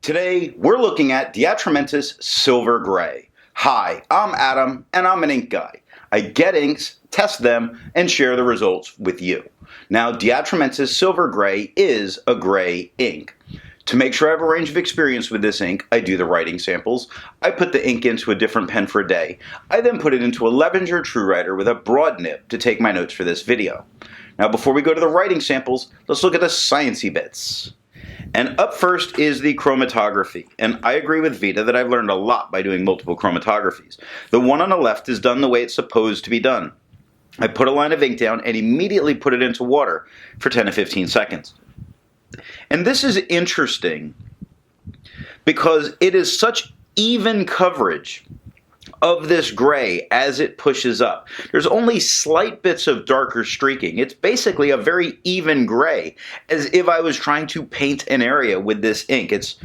Today, we're looking at the Atramentis Silver Grey. Hi, I'm Adam, and I'm an ink guy. I get inks, test them, and share the results with you. Now, the Atramentis Silver Grey is a gray ink. To make sure I have a range of experience with this ink, I do the writing samples. I put the ink into a different pen for a day. I then put it into a Levenger TrueWriter with a broad nib to take my notes for this video. Now, before we go to the writing samples, let's look at the sciencey bits. And up first is the chromatography, and I agree with Vita that I've learned a lot by doing multiple chromatographies. The one on the left is done the way it's supposed to be done. I put a line of ink down and immediately put it into water for 10 to 15 seconds. And this is interesting because it is such even coverage of this gray as it pushes up. There's only slight bits of darker streaking. It's basically a very even gray, as if I was trying to paint an area with this ink. It's,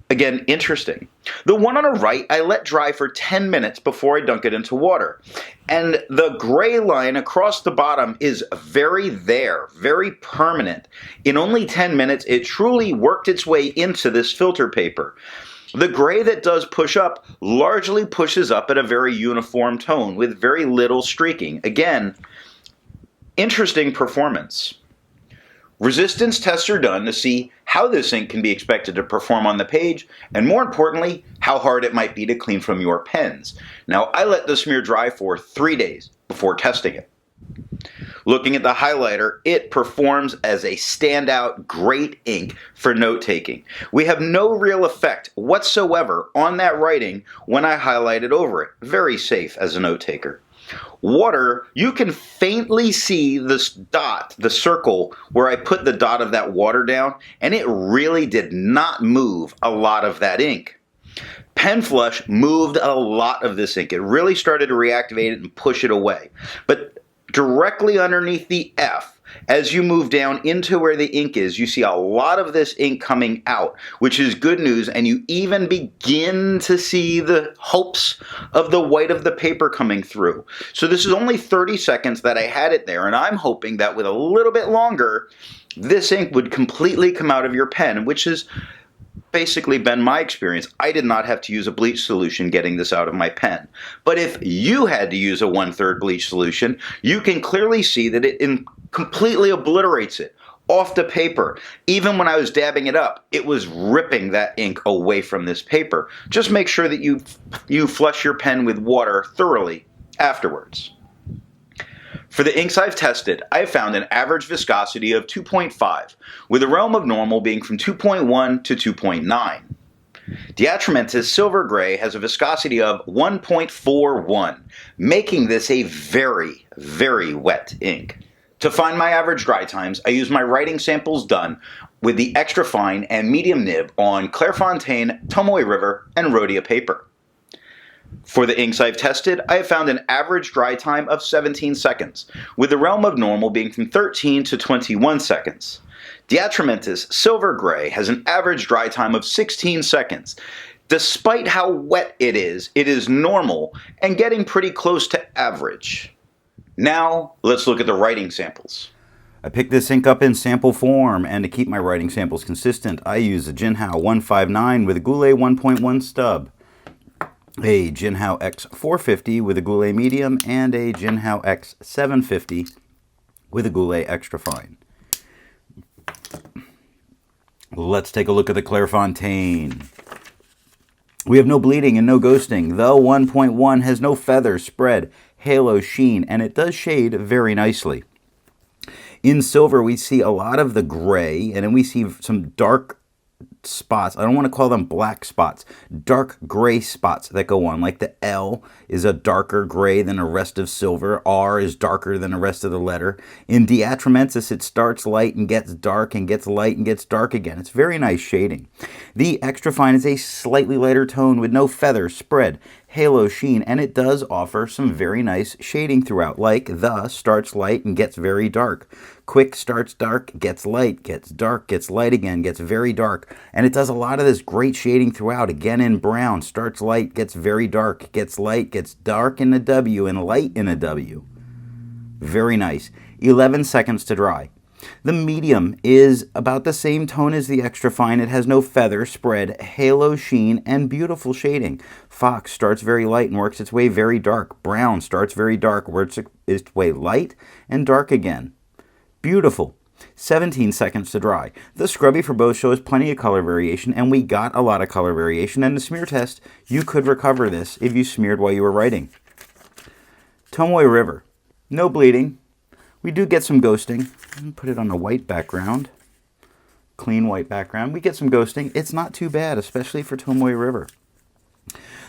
again, interesting. The one on the right, I let dry for 10 minutes before I dunk it into water. And the gray line across the bottom is very permanent. In only 10 minutes, it truly worked its way into this filter paper. The gray that does push up largely pushes up at a very uniform tone with very little streaking. Again, interesting performance. Resistance tests are done to see how this ink can be expected to perform on the page, and more importantly, how hard it might be to clean from your pens. Now, I let the smear dry for 3 days before testing it. Looking at the highlighter, it performs as a standout great ink for note-taking. We have no real effect whatsoever on that writing when I highlight it over it. Very safe as a note-taker. Water, you can faintly see this dot, the circle, where I put the dot of that water down, and it really did not move a lot of that ink. Pen flush moved a lot of this ink. It really started to reactivate it and push it away. But directly underneath the F, as you move down into where the ink is, you see a lot of this ink coming out, which is good news, and you even begin to see the hopes of the white of the paper coming through. So this is only 30 seconds that I had it there, and I'm hoping that with a little bit longer, this ink would completely come out of your pen, which has basically been my experience. I did not have to use a bleach solution getting this out of my pen. But if you had to use a 1/3 bleach solution, you can clearly see that it completely obliterates it off the paper. Even when I was dabbing it up, it was ripping that ink away from this paper. Just make sure that you flush your pen with water thoroughly afterwards. For the inks I've tested, I've found an average viscosity of 2.5, with the realm of normal being from 2.1 to 2.9. The Atramentis Silver Grey has a viscosity of 1.41, making this a very wet ink. To find my average dry times, I use my writing samples done with the extra fine and medium nib on Clairefontaine, Tomoe River, and Rhodia paper. For the inks I've tested, I have found an average dry time of 17 seconds, with the realm of normal being from 13 to 21 seconds. The Atramentis Silver Grey has an average dry time of 16 seconds. Despite how wet it is normal and getting pretty close to average. Now, let's look at the writing samples. I picked this ink up in sample form, and to keep my writing samples consistent, I use a Jinhao 159 with a Goulet 1.1 stub, a Jinhao X450 with a Goulet medium, and a Jinhao X750 with a Goulet extra fine. Let's take a look at the Clairefontaine. We have no bleeding and no ghosting. The 1.1 has no feather, spread, halo, sheen, and it does shade very nicely. In silver, we see a lot of the gray, and then we see some dark spots. I don't want to call them black spots, dark gray spots that go on, like the L is a darker gray than the rest of silver, R is darker than the rest of the letter. In the Atramentis, it starts light and gets dark and gets light and gets dark again. It's very nice shading. The extra fine is a slightly lighter tone with no feather, spread, halo, sheen, and it does offer some very nice shading throughout, like the starts light and gets very dark. Quick starts dark, gets light, gets dark, gets light again, gets very dark. And it does a lot of this great shading throughout. Again in brown, starts light, gets very dark, gets light, gets dark in a W, and light in a W. Very nice. 11 seconds to dry. The medium is about the same tone as the extra fine. It has no feather, spread, halo, sheen, and beautiful shading. Fox starts very light and works its way very dark. Brown starts very dark, works its way light and dark again. Beautiful. 17 seconds to dry. The scrubby for both shows plenty of color variation, and we got a lot of color variation. And the smear test, you could recover this if you smeared while you were writing. Tomoe River. No bleeding. We do get some ghosting. Put it on a white background. Clean white background. We get some ghosting. It's not too bad, especially for Tomoe River.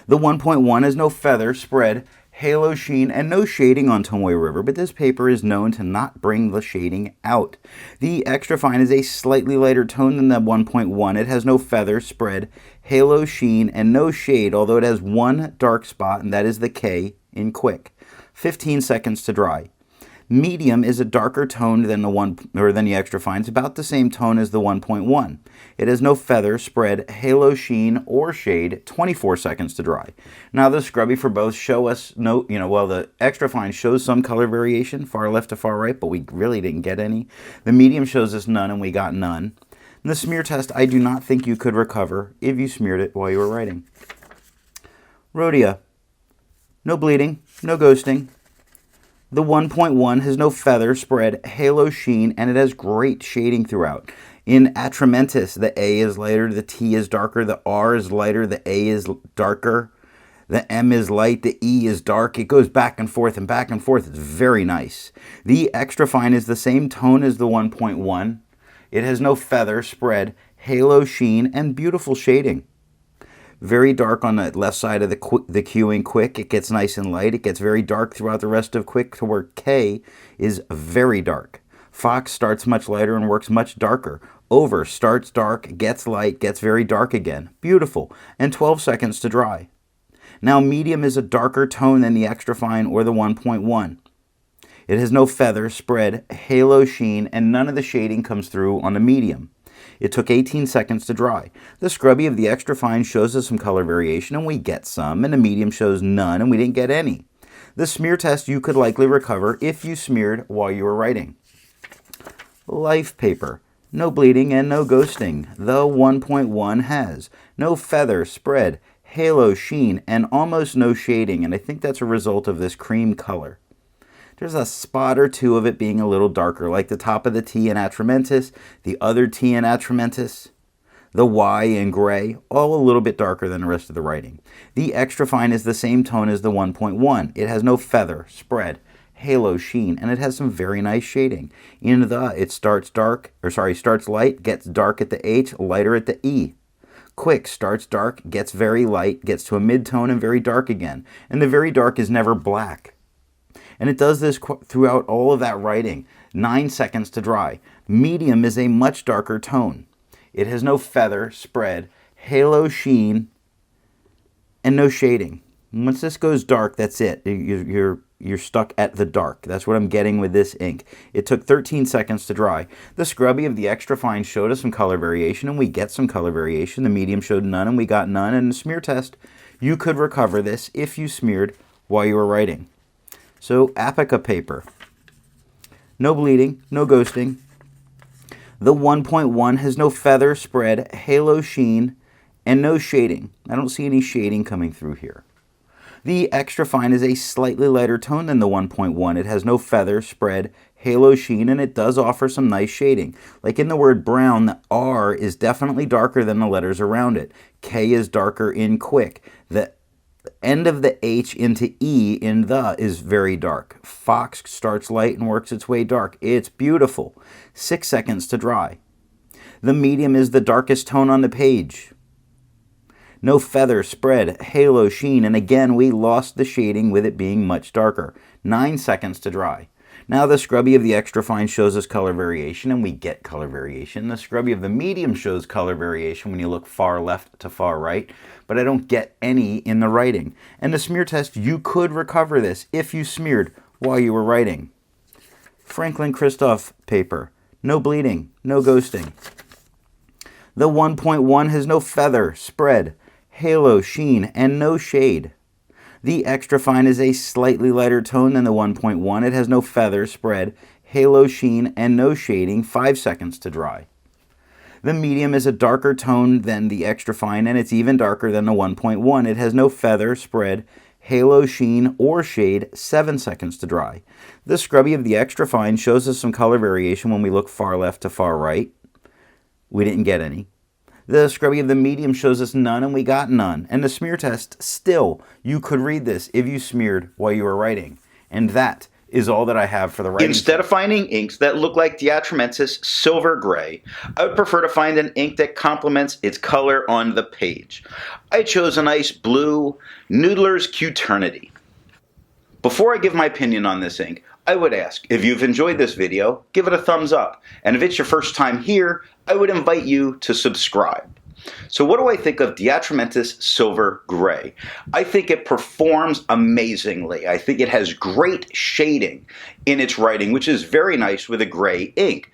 The 1.1 has no feather, spread, halo, sheen, and no shading on Tomoe River, but this paper is known to not bring the shading out. The extra fine is a slightly lighter tone than the 1.1. It has no feather, spread, halo, sheen, and no shade, although it has one dark spot, and that is the K in quick. 15 seconds to dry. Medium is a darker tone than the extra fine. It's about the same tone as the 1.1. It has no feather, spread, halo, sheen, or shade. 24 seconds to dry. Now the scrubby for both show us the extra fine shows some color variation, far left to far right, but we really didn't get any. The medium shows us none, and we got none. And the smear test, I do not think you could recover if you smeared it while you were writing. Rhodia. No bleeding, no ghosting. The 1.1 has no feather, spread, halo, sheen, and it has great shading throughout. In Atramentis, the A is lighter, the T is darker, the R is lighter, the A is darker, the M is light, the E is dark. It goes back and forth and back and forth. It's very nice. The extra fine is the same tone as the 1.1. It has no feather, spread, halo, sheen, and beautiful shading. Very dark on the left side of the Q in quick. It gets nice and light. It gets very dark throughout the rest of quick to where K is very dark. Fox starts much lighter and works much darker. Over starts dark, gets light, gets very dark again. Beautiful. And 12 seconds to dry. Now medium is a darker tone than the extra fine or the 1.1. It has no feather, spread, halo, sheen, and none of the shading comes through on the medium. It took 18 seconds to dry. The scrubby of the extra fine shows us some color variation, and we get some, and the medium shows none, and we didn't get any. The smear test you could likely recover if you smeared while you were writing. Life paper. No bleeding and no ghosting. The 1.1 has no feather, spread, halo, sheen, and almost no shading, and I think that's a result of this cream color. There's a spot or two of it being a little darker, like the top of the T in Atramentis, the other T in Atramentis, the Y in gray, all a little bit darker than the rest of the writing. The extra fine is the same tone as the 1.1. It has no feather, spread, halo, sheen, and it has some very nice shading. In the, it starts light, gets dark at the H, lighter at the E. Quick starts dark, gets very light, gets to a mid-tone and very dark again. And the very dark is never black. And it does this throughout all of that writing. 9 seconds to dry. Medium is a much darker tone. It has no feather, spread, halo, sheen, and no shading. Once this goes dark, that's it. You're stuck at the dark. That's what I'm getting with this ink. It took 13 seconds to dry. The scrubby of the extra fine showed us some color variation, and we get some color variation. The medium showed none, and we got none. And the smear test, you could recover this if you smeared while you were writing. So, Apica paper. No bleeding, no ghosting. The 1.1 has no feather, spread, halo, sheen, and no shading. I don't see any shading coming through here. The extra fine is a slightly lighter tone than the 1.1. It has no feather, spread, halo, sheen, and it does offer some nice shading. Like in the word brown, the R is definitely darker than the letters around it. K is darker in quick. The end of the H into E in the is very dark. Fox starts light and works its way dark. It's beautiful. 6 seconds to dry. The medium is the darkest tone on the page. No feather, spread, halo, sheen, and again we lost the shading with it being much darker. 9 seconds to dry. Now the scrubby of the extra fine shows us color variation, and we get color variation. The scrubby of the medium shows color variation when you look far left to far right, but I don't get any in the writing. And the smear test, you could recover this if you smeared while you were writing. Franklin Christoph paper. No bleeding, no ghosting. The 1.1 has no feather, spread, halo, sheen, and no shade. The extra fine is a slightly lighter tone than the 1.1. It has no feather, spread, halo sheen, and no shading, 5 seconds to dry. The medium is a darker tone than the extra fine, and it's even darker than the 1.1. It has no feather, spread, halo sheen, or shade, 7 seconds to dry. The scrubby of the extra fine shows us some color variation when we look far left to far right. We didn't get any. The scrubby of the medium shows us none, and we got none. And the smear test, still, you could read this if you smeared while you were writing. And that is all that I have for the writing. Instead of finding inks that look like the Atramentis Silver Grey, I would prefer to find an ink that complements its color on the page. I chose a nice blue Noodler's Qternity. Before I give my opinion on this ink, I would ask, if you've enjoyed this video, give it a thumbs up. And if it's your first time here, I would invite you to subscribe. So what do I think of the Atramentis Silver Grey? I think it performs amazingly. I think it has great shading in its writing, which is very nice with a gray ink.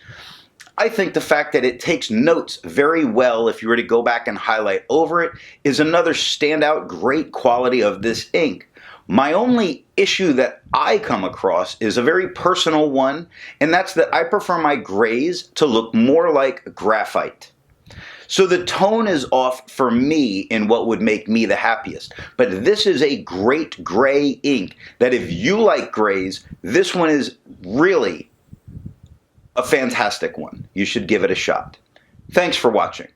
I think the fact that it takes notes very well, if you were to go back and highlight over it, is another standout great quality of this ink. My only issue that I come across is a very personal one, and that's that I prefer my grays to look more like graphite. So the tone is off for me in what would make me the happiest. But this is a great gray ink that if you like grays, this one is really a fantastic one. You should give it a shot. Thanks for watching.